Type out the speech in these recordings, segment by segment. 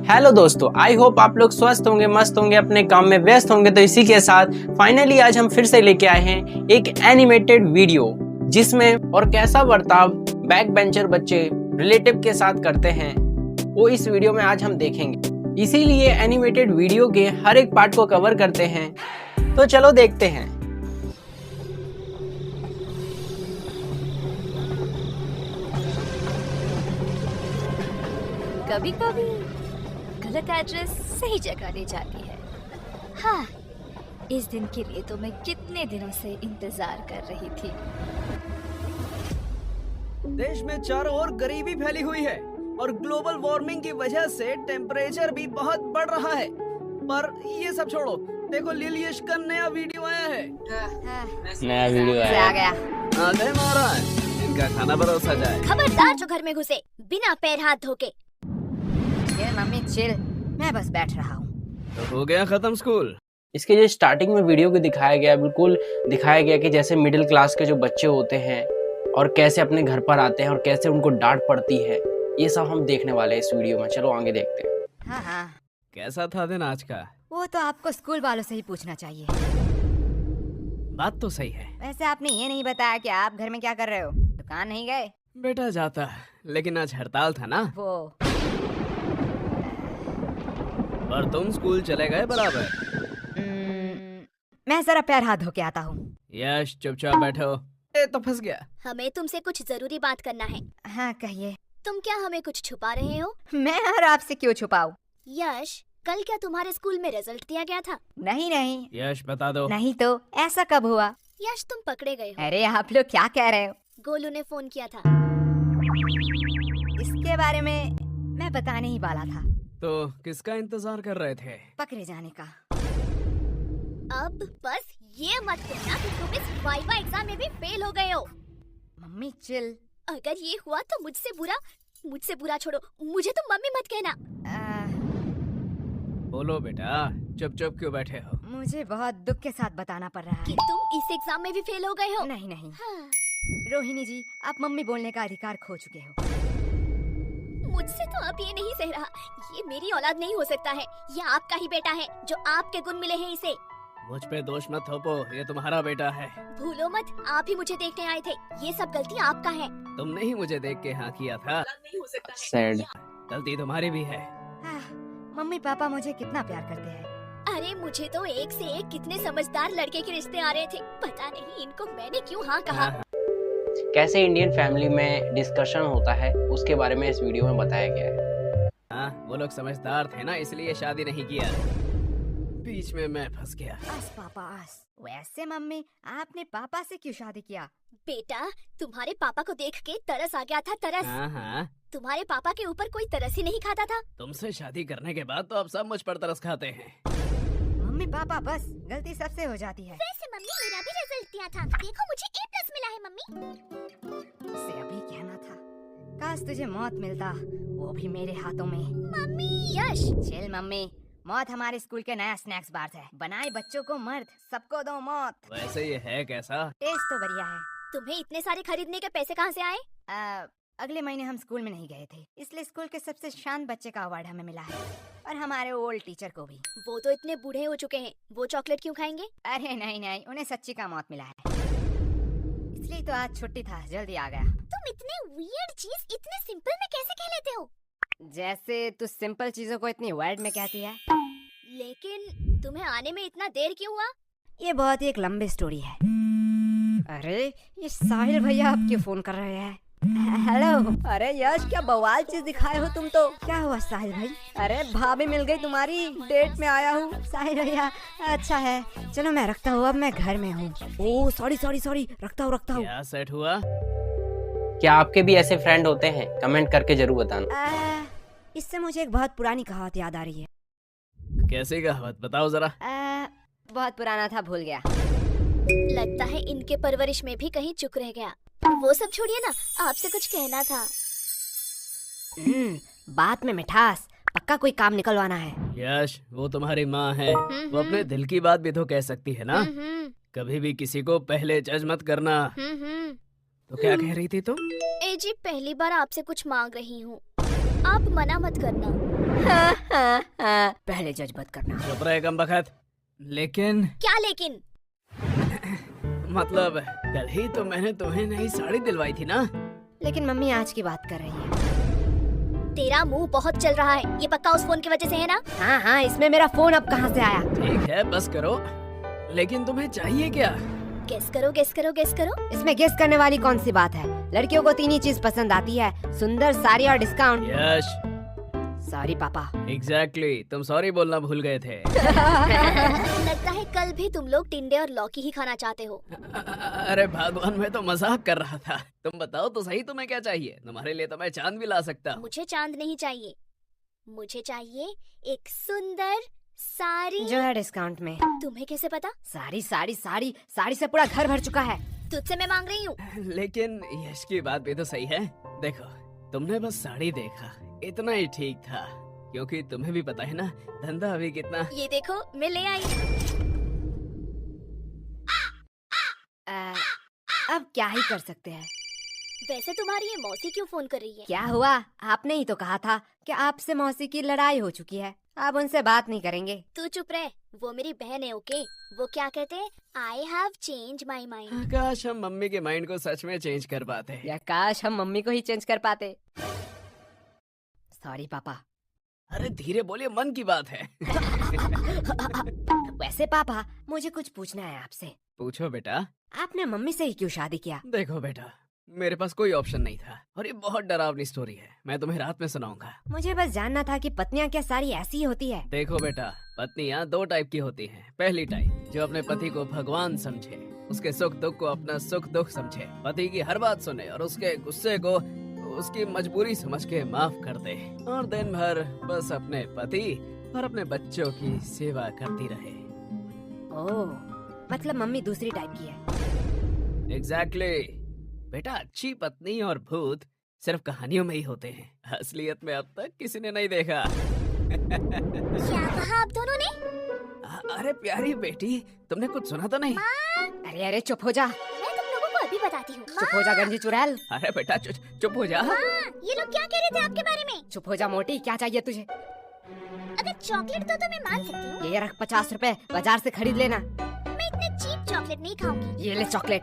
Hello दोस्तों, I hope आप लोग स्वस्थ होंगे, मस्त होंगे, अपने काम में व्यस्त होंगे। तो इसी के साथ फाइनली आज हम फिर से लेके आए हैं एक एनिमेटेड वीडियो, जिसमें और कैसा बर्ताव बैक बेंचर बच्चे रिलेटिव के साथ करते हैं वो इस वीडियो में आज हम देखेंगे। इसीलिए एनिमेटेड वीडियो के हर एक पार्ट को कवर करते हैं। तो चलो देखते हैं। कभी कभी गलत एड्रेस सही जगह ले जाती है। हाँ, इस दिन के लिए तो मैं कितने दिनों से इंतजार कर रही थी। देश में चारों ओर गरीबी फैली हुई है और ग्लोबल वार्मिंग की वजह से टेम्परेचर भी बहुत बढ़ रहा है। पर ये सब छोड़ो, देखो लिलियश का नया वीडियो आया है। नया वीडियो आ गया। आधे महाराज, इनका खाना परोसा जाए। खबरदार जो घर में घुसे बिना पैर हाथ धोके। चिल मम्मी चिल, मैं बस बैठ रहा हूँ। तो हो गया खत्म स्कूल। इसके जो स्टार्टिंग में वीडियो को दिखाया गया, बिल्कुल दिखाया गया कि जैसे मिडिल क्लास के जो बच्चे होते हैं और कैसे अपने घर पर आते हैं और कैसे उनको डांट पड़ती है, ये सब हम देखने वाले हैं इस वीडियो में। चलो आगे देखते हैं। हाँ हाँ, कैसा था दिन आज का? वो तो आपको स्कूल वालों से ही पूछना चाहिए। बात तो सही है। वैसे आपने ये नहीं बताया कि आप घर में क्या कर रहे हो। दुकान नहीं गए? बेटा जाता, लेकिन आज हड़ताल था ना। वो और तुम स्कूल चले गए बराबर। मैं जरा पैर हाथ धो के आता हूँ। यश चुपचाप बैठो। ए तो फंस गया। हमें तुमसे कुछ जरूरी बात करना है। हाँ कहिए। तुम क्या हमें कुछ छुपा रहे हो? मैं और आपसे क्यों छुपाऊं? यश, कल क्या तुम्हारे स्कूल में रिजल्ट दिया गया था? नहीं नहीं। यश बता दो। नहीं तो ऐसा कब हुआ? यश, तुम पकड़े गए हो। अरे आप लोग क्या कह रहे हो? गोलू ने फोन किया था। इसके बारे में मैं बताने ही वाला था। तो किसका इंतजार कर रहे थे? पकड़े जाने का। अब बस ये मत कहना कि तुम इस वाइवा एग्जाम में भी फेल हो गए हो। Mummy chill. अगर ये हुआ तो मुझसे बुरा छोड़ो, मुझे तुम मम्मी मत कहना। बोलो बेटा, चुप चुप क्यों बैठे हो? मुझे बहुत दुख के साथ बताना पड़ रहा कि है। तुम इस एग्जाम में भी फेल हो गए हो। नहीं नहीं हाँ। रोहिणी जी, आप मम्मी बोलने का अधिकार खो चुके हो। मुझसे तो अब ये नहीं सह रहा। ये मेरी औलाद नहीं हो सकता है। ये आपका ही बेटा है, जो आपके गुण मिले हैं इसे। मुझ पे दोष मत थोपो, ये तुम्हारा बेटा है। भूलो मत, आप ही मुझे देखने आए थे। ये सब गलती आपका है। तुमने ही मुझे देख के हाँ किया था। सैड। गलती तुम्हारी भी है। मम्मी पापा मुझे कितना प्यार करते हैं। अरे मुझे तो एक से एक कितने समझदार लड़के के रिश्ते आ रहे थे। पता नहीं इनको मैंने क्यों हाँ कहा। कैसे इंडियन फैमिली में डिस्कशन होता है उसके बारे में इस वीडियो में बताया गया है। हाँ, वो लोग समझदार थे ना, इसलिए शादी नहीं किया। बीच में मैं फंस गया। आस पापा आस। वैसे मम्मी, आपने पापा से क्यों शादी किया? बेटा, तुम्हारे पापा को देख के तरस आ गया था, तरस। हाँ। तुम्हारे पापा के ऊपर कोई तरस ही नहीं खाता था। तुमसे शादी करने के बाद तो अब सब मुझ पर तरस खाते हैं। मम्मी पापा बस, गलती सबसे हो जाती है। वैसे मम्मी, मेरा भी रिजल्ट दिया था। देखो मुझे A+ मिला है मम्मी। उसे अभी कहना था, काश तुझे मौत मिलता, वो भी मेरे हाथों में। मम्मी। यश, चिल मम्मी। मौत हमारे स्कूल के नया स्नैक्स बार है। बनाए बच्चों को मर्द, सबको दो मौत। वैसे ये है कैसा? टेस्ट तो बढ़िया है। तुम्हें इतने सारे खरीदने के पैसे कहाँ से आए? अगले महीने हम स्कूल में नहीं गए थे, इसलिए स्कूल के सबसे शांत बच्चे का अवार्ड हमें मिला है, और हमारे ओल्ड टीचर को भी। वो तो इतने बूढ़े हो चुके हैं, वो चॉकलेट क्यों खाएंगे? अरे नहीं नहीं, उन्हें सच्ची का मौत मिला है, इसलिए तो आज छुट्टी था, जल्दी आ गया। तुम इतने वियर्ड चीज इतने सिंपल में कैसे कह लेते हो? जैसे तू सिंपल चीजों को इतनी वर्ड में कहती है। लेकिन तुम्हें आने में इतना देर क्यों हुआ? ये बहुत ही एक लंबी स्टोरी है। अरे ये साहिल भैया आप क्यों फोन कर रहे हैं? हेलो। अरे यश, क्या बवाल चीज दिखाए हो तुम तो। क्या हुआ साहिल भाई? अरे भाभी मिल गई तुम्हारी, डेट में आया हूँ। साहिल भैया अच्छा है, चलो मैं रखता हूँ, अब मैं घर में हूँ। ओह सॉरी, रखता हूँ। क्या सेट हुआ? क्या आपके भी ऐसे फ्रेंड होते हैं? कमेंट करके जरूर बताना। इससे मुझे एक बहुत पुरानी कहावत याद आ रही है। कैसी कहावत बताओ जरा। बहुत पुराना था, भूल गया। लगता है इनके परवरिश में भी कहीं चुक रह गया। वो सब छोड़िए ना, आपसे कुछ कहना था। बात में मिठास, पक्का कोई काम निकलवाना है। यश, वो तुम्हारी माँ है, वो अपने दिल की बात भी तो कह सकती है ना। कभी भी किसी को पहले जज मत करना। तो क्या कह रही थी तुम? ए जी, पहली बार आपसे कुछ मांग रही हूँ, आप मना मत करना। पहले जज मत करना। चुप रहे कमबख्त। लेकिन क्या लेकिन? मतलब कल ही तो मैंने तुम्हें नई साड़ी दिलवाई थी ना। लेकिन मम्मी आज की बात कर रही है। तेरा मुंह बहुत चल रहा है, ये पक्का उस फोन की वजह से है ना? हाँ हाँ, इसमें मेरा फोन अब कहाँ से आया? ठीक है बस करो, लेकिन तुम्हें चाहिए क्या? गेस करो गेस करो गेस करो। इसमें गेस करने वाली कौन सी बात है? लड़कियों को 3 ही चीज पसंद आती है, सुंदर, साड़ी और डिस्काउंट। यश सॉरी पापा। एग्जैक्टली, तुम सॉरी बोलना भूल गए थे। लगता है कल भी तुम लोग टिंडे और लौकी ही खाना चाहते हो। अरे भगवान, मैं तो मजाक कर रहा था। तुम बताओ तो सही, तुम्हें क्या चाहिए? तुम्हारे लिए तो मैं चांद भी ला सकता हूँ। मुझे चांद नहीं चाहिए, मुझे चाहिए एक सुंदर साड़ी। जो है डिस्काउंट में। तुम्हें कैसे पता? साड़ी साड़ी साड़ी साड़ी से पूरा घर भर चुका है। तुझसे मैं मांग रही हूँ। लेकिन यश की बात भी तो सही है। देखो, तुमने बस साड़ी देखा, इतना ही ठीक था, क्योंकि तुम्हें भी पता है ना धंधा अभी कितना। ये देखो मैं ले आई। अब क्या ही कर सकते हैं। वैसे तुम्हारी ये मौसी क्यों फोन कर रही है? क्या हुआ? आपने ही तो कहा था कि आपसे मौसी की लड़ाई हो चुकी है, आप उनसे बात नहीं करेंगे। तू चुप रह, वो मेरी बहन है। ओके, वो क्या कहते हैं? I have change my mind. काश हम मम्मी के माइंड को सच में चेंज कर पाते। या काश हम मम्मी को ही चेंज कर पाते। सॉरी पापा। अरे धीरे बोलिए, मन की बात है। वैसे पापा, मुझे कुछ पूछना है आपसे। पूछो बेटा। आपने मम्मी से ही क्यों शादी किया? देखो बेटा, मेरे पास कोई ऑप्शन नहीं था, और ये बहुत डरावनी स्टोरी है, मैं तुम्हें रात में सुनाऊंगा। मुझे बस जानना था कि पत्नियां क्या सारी ऐसी ही होती है? देखो बेटा, पत्नियां 2 टाइप की होती हैं। पहली टाइप जो अपने पति को भगवान समझे, उसके सुख दुख को अपना सुख दुख समझे, पति की हर बात सुने और उसके गुस्से को उसकी मजबूरी समझ के माफ कर दे, और दिन भर बस अपने पति और अपने बच्चों की सेवा करती रहे। ओह, मतलब मम्मी दूसरी टाइप की है। एग्जैक्टली बेटा, अच्छी पत्नी और भूत सिर्फ कहानियों में ही होते हैं, असलियत में अब तक किसी ने नहीं देखा। क्या कहा आप दोनों ने? अरे प्यारी बेटी, तुमने कुछ सुना तो नहीं? अरे अरे चुप हो जा। मैं तुम लोगों को अभी बताती हूँ। चुप हो जा गंजी चुड़ैल। अरे बेटा चुप हो जा। ये लोग क्या कह रहे थे आपके बारे में? चुप हो जा मोटी, क्या चाहिए तुझे? अगर चॉकलेट तो मैं मान सकती हूँ। ये रख 50 रुपए, बाजार से खरीद लेना। मैं इतने चीप चॉकलेट नहीं खाऊंगी। ये ले चॉकलेट।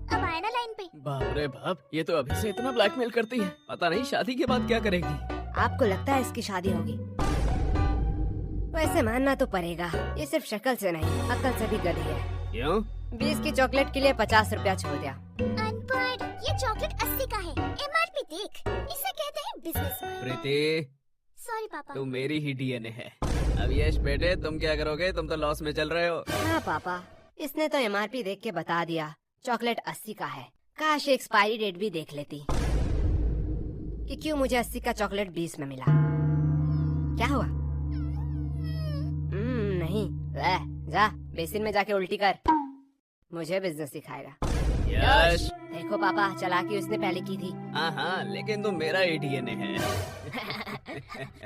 अब आए ना लाइन पे। बाप रे बाप, ये तो अभी से इतना ब्लैकमेल करती है, पता नहीं शादी के बाद क्या करेगी। आपको लगता है इसकी शादी होगी? वैसे मानना तो पड़ेगा, ये सिर्फ शक्ल से नहीं, अकल से भी गधी है। क्यों? 20 की चॉकलेट के लिए 50 रुपया छोड़ दिया। अनपढ़, ये चॉकलेट 80 का है। MRP देख, इसे कहते हैं बिजनेस माइंड। प्रीति, सॉरी पापा। तुम मेरी ही DNA है। अब यश बेटे, तुम क्या करोगे? तुम तो लॉस में चल रहे हो। हाँ पापा, इसने तो MRP देख के बता दिया, चॉकलेट 80 का है। काश एक्सपायरी डेट भी देख लेती, कि क्यों मुझे 80 का चॉकलेट 20 में मिला। क्या हुआ? नहीं, जा बेसिन में जाके उल्टी कर, मुझे बिजनेस सिखाएगा। यश, देखो पापा, चालाकी उसने पहले की थी। हाँ, लेकिन तुम मेरा ही DNA है।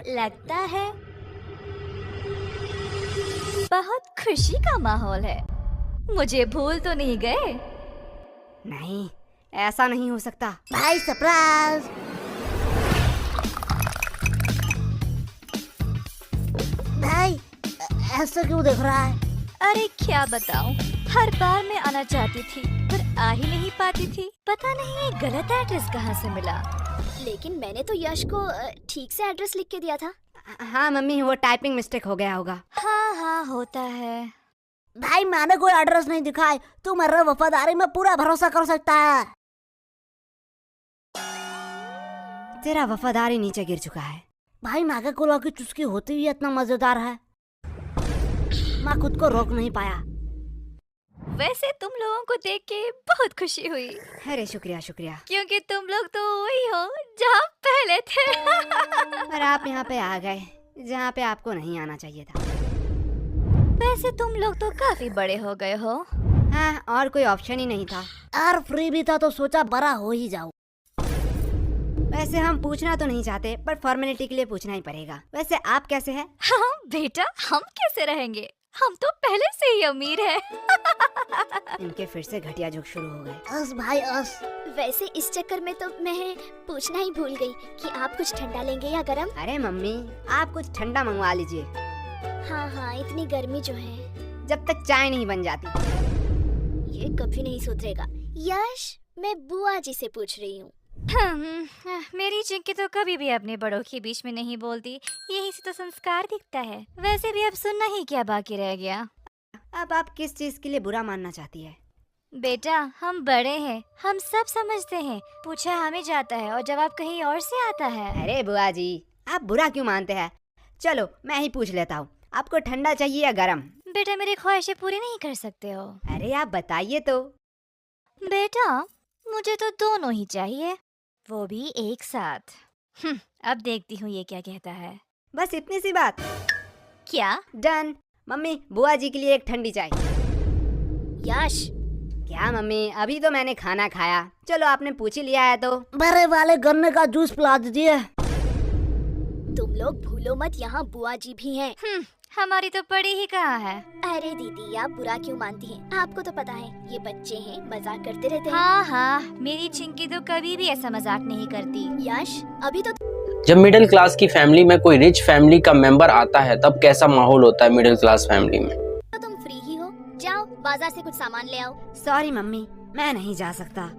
लगता है बहुत खुशी का माहौल है। मुझे भूल तो नहीं गए? नहीं, ऐसा नहीं हो सकता। भाई सरप्राइज। भाई ऐसा क्यों देख रहा है? अरे क्या बताऊं, हर बार मैं आना चाहती थी पर आ ही नहीं पाती थी। पता नहीं ये गलत एड्रेस कहाँ से मिला। लेकिन मैंने तो यश को ठीक से एड्रेस लिख के दिया था। हाँ मम्मी, वो टाइपिंग मिस्टेक हो गया होगा। हाँ होता है। भाई मैंने कोई एड्रेस नहीं दिखाए, तू मेरे वफादारी में पूरा भरोसा कर सकता है। तेरा वफादारी नीचे गिर चुका है। भाई मैगे कोला की चुस्की होती ही इतना मजेदार है, मैं खुद को रोक नहीं पाया। वैसे तुम लोगों को देख के बहुत खुशी हुई। अरे शुक्रिया शुक्रिया। क्योंकि तुम लोग तो वही हो जहाँ पहले थे। और आप यहाँ पे आ गए जहाँ पे आपको नहीं आना चाहिए था। वैसे तुम लोग तो काफी बड़े हो गए हो। हाँ, और कोई ऑप्शन ही नहीं था। और फ्री भी था तो सोचा बड़ा हो ही जाऊं। वैसे हम पूछना तो नहीं चाहते, पर फॉर्मेलिटी के लिए पूछना ही पड़ेगा। वैसे आप कैसे हैं? हाँ बेटा, हम कैसे रहेंगे, हम तो पहले से ही अमीर हैं। इनके फिर से घटिया जोक शुरू हो गए। अस भाई अस। वैसे इस चक्कर में तो मैं पूछना ही भूल गई कि आप कुछ ठंडा लेंगे या गरम। अरे मम्मी, आप कुछ ठंडा मंगवा लीजिए, हाँ हाँ, इतनी गर्मी जो है। जब तक चाय नहीं बन जाती। ये कभी नहीं सुधरेगा। यश, मैं बुआ जी से पूछ रही हूँ। मेरी चिंकी तो कभी भी अपने बड़ों के बीच में नहीं बोलती, यही से तो संस्कार दिखता है। वैसे भी अब सुनना ही क्या बाकी रह गया। अब आप किस चीज के लिए बुरा मानना चाहती है? बेटा, हम बड़े हैं, हम सब समझते हैं। पूछा हमें जाता है और जवाब कहीं और से आता है। अरे बुआ जी, आप बुरा क्यों मानते हैं? चलो मैं ही पूछ लेता हूँ, आपको ठंडा चाहिए या गरम? बेटा, मेरी ख्वाहिशें पूरी नहीं कर सकते हो। अरे आप बताइए तो। बेटा, मुझे तो दोनों ही चाहिए, वो भी एक साथ। अब देखती हूँ ये क्या कहता है। बस इतनी सी बात? क्या? डन। मम्मी, बुआ जी के लिए एक ठंडी चाय। यश, क्या मम्मी, अभी तो मैंने खाना खाया। चलो आपने पूछ ही लिया है तो। बड़े वाले गन्ने का जूस पिला दीजिए। तुम लोग भूलो मत, यहाँ बुआ जी भी हैं। हमारी तो पड़ी ही कहाँ है। अरे दीदी, आप बुरा क्यों मानती हैं? आपको तो पता है ये बच्चे हैं, मजाक करते रहते हैं। हाँ हाँ, मेरी चिंकी तो कभी भी ऐसा मजाक नहीं करती। यश, अभी तो जब मिडिल क्लास की फैमिली में कोई रिच फैमिली का मेंबर आता है तब कैसा माहौल होता है मिडिल क्लास फैमिली में। तुम फ्री ही हो, जाओ बाजार से कुछ सामान ले आओ। सॉरी मम्मी, मैं नहीं जा सकता।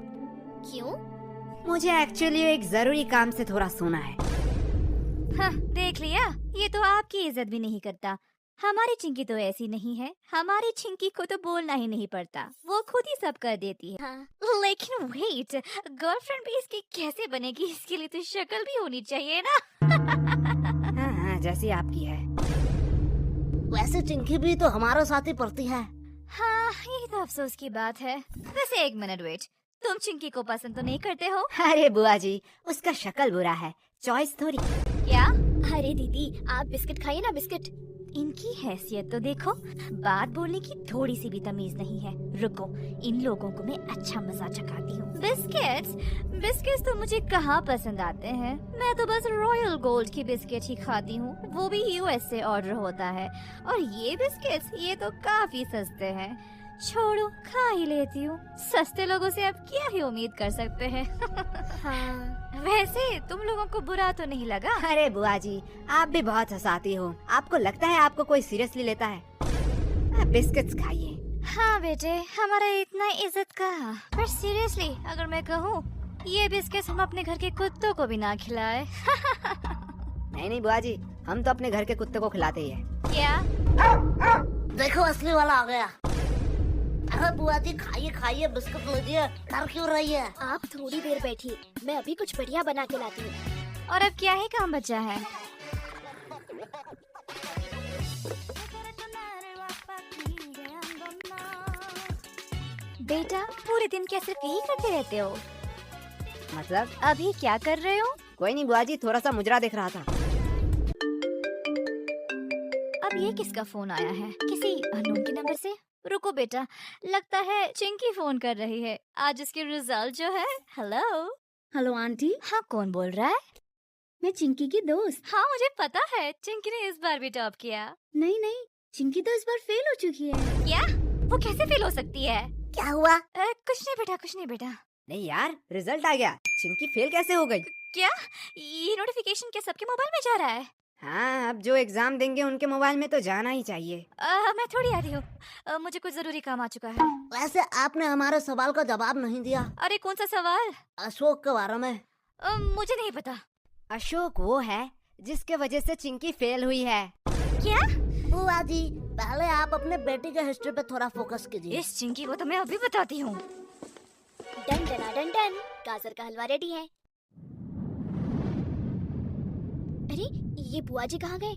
क्यों? मुझे एक्चुअली एक जरूरी काम से थोड़ा सोना है। हाँ, देख लिया, ये तो आपकी इज्जत भी नहीं करता। हमारी चिंकी तो ऐसी नहीं है, हमारी चिंकी को तो बोलना ही नहीं पड़ता, वो खुद ही सब कर देती है। हाँ। लेकिन वेट, गर्लफ्रेंड भी इसकी कैसे बनेगी? इसके लिए तो शक्ल भी होनी चाहिए ना। हाँ हाँ, जैसी आपकी है। वैसे चिंकी भी तो हमारे साथ ही पढ़ती है। हाँ, ये तो अफसोस की बात है। वैसे एक मिनट वेट, तुम चिंकी को पसंद तो नहीं करते हो? अरे बुआ जी, उसका शक्ल बुरा है, चॉइस थोड़ी। क्या? अरे दीदी, आप बिस्किट खाइए ना, बिस्किट। इनकी हैसियत तो देखो, बात बोलने की थोड़ी सी भी तमीज नहीं है। रुको, इन लोगों को मैं अच्छा मजा चखाती हूँ। बिस्किट्स तो मुझे कहाँ पसंद आते हैं। मैं तो बस रॉयल गोल्ड की बिस्किट ही खाती हूँ, वो भी यूएस से ऑर्डर होता है। और ये बिस्किट्स, ये तो काफी सस्ते हैं। छोड़ो, खा ही लेती हूँ। सस्ते लोगों से अब क्या ही उम्मीद कर सकते हैं। हाँ। वैसे तुम लोगों को बुरा तो नहीं लगा? अरे बुआ जी, आप भी बहुत हंसाती हो। आपको लगता है आपको कोई सीरियसली लेता है? आप बिस्किट्स खाइए। हाँ बेटे, हमारा इतना इज्जत कहाँ। पर सीरियसली अगर मैं कहूँ, ये बिस्किट्स हम अपने घर के कुत्तों को भी ना खिलाए। नहीं नहीं बुआ जी, हम तो अपने घर के कुत्ते को खिलाते ही है। क्या? देखो असली वाला आ गया। अरे बुआ जी, खाइए खाइए, बिस्कुट लीजिए, डर क्यों रही है? आप थोड़ी देर बैठिए, मैं अभी कुछ बढ़िया बना के लाती हूँ। और अब क्या ही काम बचा है? बेटा, पूरे दिन क्या सिर्फ यही करते रहते हो? मतलब? अभी क्या कर रहे हो? कोई नहीं बुआ जी, थोड़ा सा मुजरा देख रहा था। अब ये किसका फोन आया है? किसी अननोन के नंबर से? रुको बेटा, लगता है चिंकी फोन कर रही है। आज इसके रिजल्ट जो है। हेलो हेलो आंटी, हाँ, कौन बोल रहा है? मैं चिंकी की दोस्त। हाँ, मुझे पता है, चिंकी ने इस बार भी टॉप किया। नहीं, चिंकी तो इस बार फेल हो चुकी है। क्या? वो कैसे फेल हो सकती है? क्या हुआ? कुछ नहीं बेटा। नहीं यार, रिजल्ट आ गया। चिंकी फेल कैसे हो गई? क्या? ये नोटिफिकेशन क्या सबके मोबाइल में जा रहा है? हाँ, अब जो एग्जाम देंगे उनके मोबाइल में तो जाना ही चाहिए। मैं थोड़ी आ रही हूँ, मुझे कुछ जरूरी काम आ चुका है। वैसे आपने हमारे सवाल का जवाब नहीं दिया। अरे कौन सा सवाल? अशोक के बारे में। मुझे नहीं पता। अशोक वो है जिसके वजह से चिंकी फेल हुई है। क्या? बुआ जी, पहले आप अपने बेटी के हिस्ट्री पे थोड़ा फोकस कीजिए। इस चिंकी को तो मैं अभी बताती हूँ। डन डना डन डन, गाजर का हलवा रेडी है। अरे, ये बुआ जी कहाँ गए?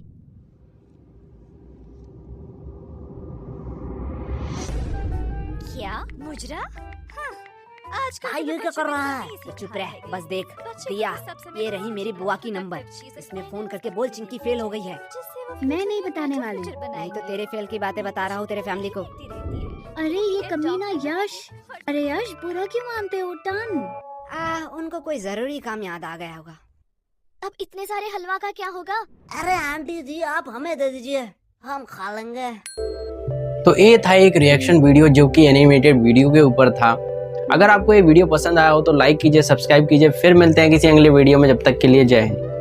क्या? मुजरा? हाँ, आजकल भाई, के ये क्या बच्चों कर को रहा नहीं है? सिखाया चुप रह, है। बस देख। बच्चे दिया, को सब समय ये रही मेरी बुआ की नंबर। चीजें इसमें बनाई फोन है। करके बोल चिंकी फेल हो गई है। जिससे वो मैं नहीं बताने वाली। फ्यूचर नहीं बनाएंगे। तो तेरे फेल की बातें बता रहा हूँ तेरे फैमिली को। देखती रहती है। अरे ये कमीना यश। अरे यश, बुरा क्यों मानते हो? टन। उनको कोई जरूरी काम याद आ गया होगा। अब इतने सारे हलवा का क्या होगा? अरे आंटी जी, आप हमें दे दीजिए, हम खा लेंगे। तो ये था एक रिएक्शन वीडियो जो कि एनिमेटेड वीडियो के ऊपर था। अगर आपको ये वीडियो पसंद आया हो तो लाइक कीजिए, सब्सक्राइब कीजिए। फिर मिलते हैं किसी अगले वीडियो में, जब तक के लिए जय हिंद।